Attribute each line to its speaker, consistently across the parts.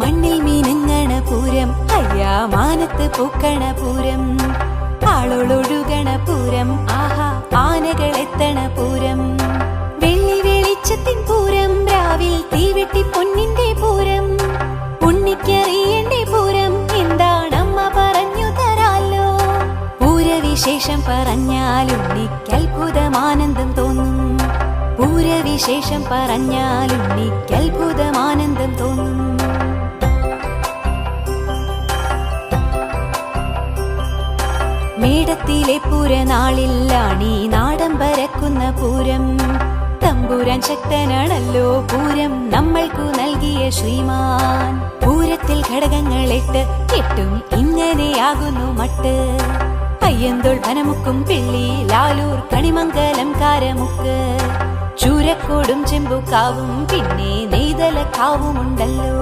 Speaker 1: മണ്ണിൽ മീനങ്ങണ പൂരം, അയ്യാ മാനത്ത് പൂക്കണ പൂരം, ആളൊഴുകണ പൂരം, ആഹാ ആനകളെത്തണ പൂരം, വെള്ളി വെളിച്ചത്തിൻ പൂരം, രാവിൽ തീവെട്ടി പൊന്നിന്റെ പൂരം, ഉണ്ണിക്കറിയണ്ടേ പൂരം, എന്താണമ്മ പറഞ്ഞു തരാലോ. പൂരവിശേഷം പറഞ്ഞാൽ ഉണ്ണിക്ക് അത്ഭുതമാനന്ദം തോന്നും, പൂരവിശേഷം പറഞ്ഞാൽ ഉണ്ണിക്ക് അത്ഭുതമാനന്ദം തോന്നും. മേടത്തിലെ പൂരനാളിലാണീ നാടൻ പരക്കുന്ന പൂരം, തമ്പുരാൻ ശക്തനാണല്ലോ പൂരം നമ്മൾക്കു നൽകിയ ശ്രീമാൻ. പൂരത്തിൽ ഘടകങ്ങളിട്ട് കെട്ടും ഇങ്ങനെയാകുന്നു മട്ട്, അയ്യന്തോൾ പനമുക്കും പിള്ളി ലാലൂർ കണിമംഗലം കാരമുക്ക്, ചൂരക്കോടും ചെമ്പുക്കാവും പിന്നെ നെയ്തലക്കാവുമുണ്ടല്ലോ.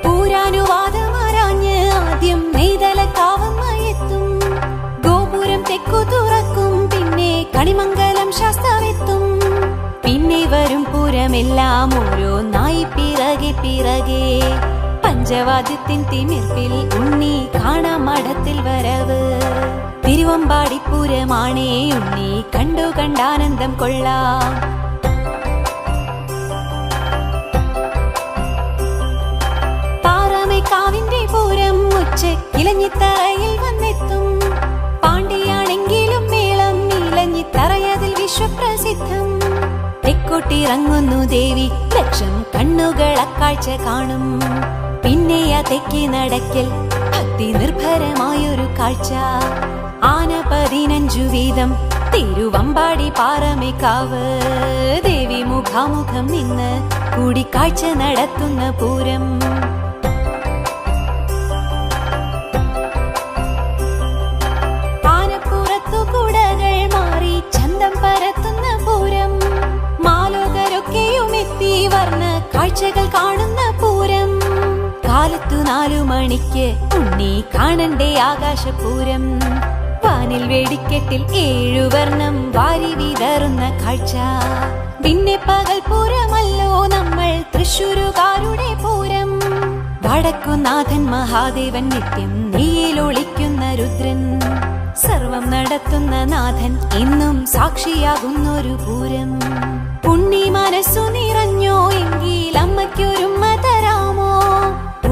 Speaker 1: പൂരാനുവാദമാരാഞ്ഞ് ആദ്യം നെയ്തലക്കാവമ്മയെത്തും, ഗോപുരം തെക്കു തുറക്കും പിന്നെ കണിമംഗലം ശാസ്താവെത്തും, പിന്നെ വരും പൂരമെല്ലാം ഓരോന്നായി പിറകെ പിറകെ, പഞ്ചവാദ്യത്തിൻ തിമിർപ്പിൽ ഉണ്ണി കാണാം മഠത്തിൽ വരവ്. തിരുവമ്പാടിപ്പൂരമാണേ ഉണ്ണി കണ്ടു കണ്ടാനന്ദം കൊള്ളാം. പാറമേക്കാവിന്റെ പൂരം ഉച്ചക്കിലഞ്ഞിത്തറയിൽ വന്നെത്തും, പാണ്ടിയാണെങ്കിലും മേളം ഇലഞ്ഞിത്തറയതിൽ വിശ്വപ്രസിദ്ധം. തെക്കോട്ടിറങ്ങുന്നു ദേവി, ലക്ഷം കണ്ണുകൾ അക്കാഴ്ച കാണും, പിന്നെ ആ തെക്കി നടക്കൽ ഭക്തി നിർഭരമായൊരു കാഴ്ച. ആന 15 വീതം തിരുവമ്പാടി പാറമേക്കാവ്, ദേവി മുഖാമുഖം നിന്ന് കൂടിക്കാഴ്ച നടത്തുന്ന പൂരം. ആനപ്പുറത്തു കുടകൾ മാറി ചന്തം പരത്തുന്ന പൂരം, മാലോകരൊക്കെയും എത്തി വർണ്ണ കാഴ്ചകൾ കാണുന്ന പൂരം. കാലത്തു 4 മണിക്ക് ഉണ്ണി കാണണ്ടേ ആകാശപൂരം, വാനിൽ വെടിക്കെട്ടിൽ 7 വർണ്ണം വാരി വിതറുന്ന കാഴ്ച. പിന്നെ പകൽ പൂരമല്ലോ നമ്മൾ തൃശ്ശൂരുകാരുടെ പൂരം, വടക്കുനാഥൻ മഹാദേവൻ നിത്യം നെയ്യിലൊളിക്കുന്ന രുദ്രൻ, സർവം നടത്തുന്ന നാഥൻ എന്നും സാക്ഷിയാകുന്നൊരു പൂരം. ഉണ്ണി മനസ്സു നിറഞ്ഞോ എങ്കിൽ അമ്മയ്ക്കൊരുമ്മ തരാമോ,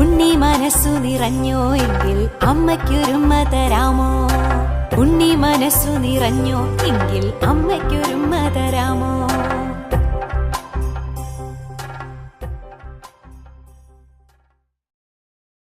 Speaker 1: ഉണ്ണി മനസ്സു നിറഞ്ഞോ എങ്കിൽ അമ്മയ്ക്കൊരുമ്മ തരാമോ, ഉണ്ണി മനസ്സു നിറഞ്ഞോ എങ്കിൽ അമ്മയ്ക്കൊരുമ്മ തരാമോ.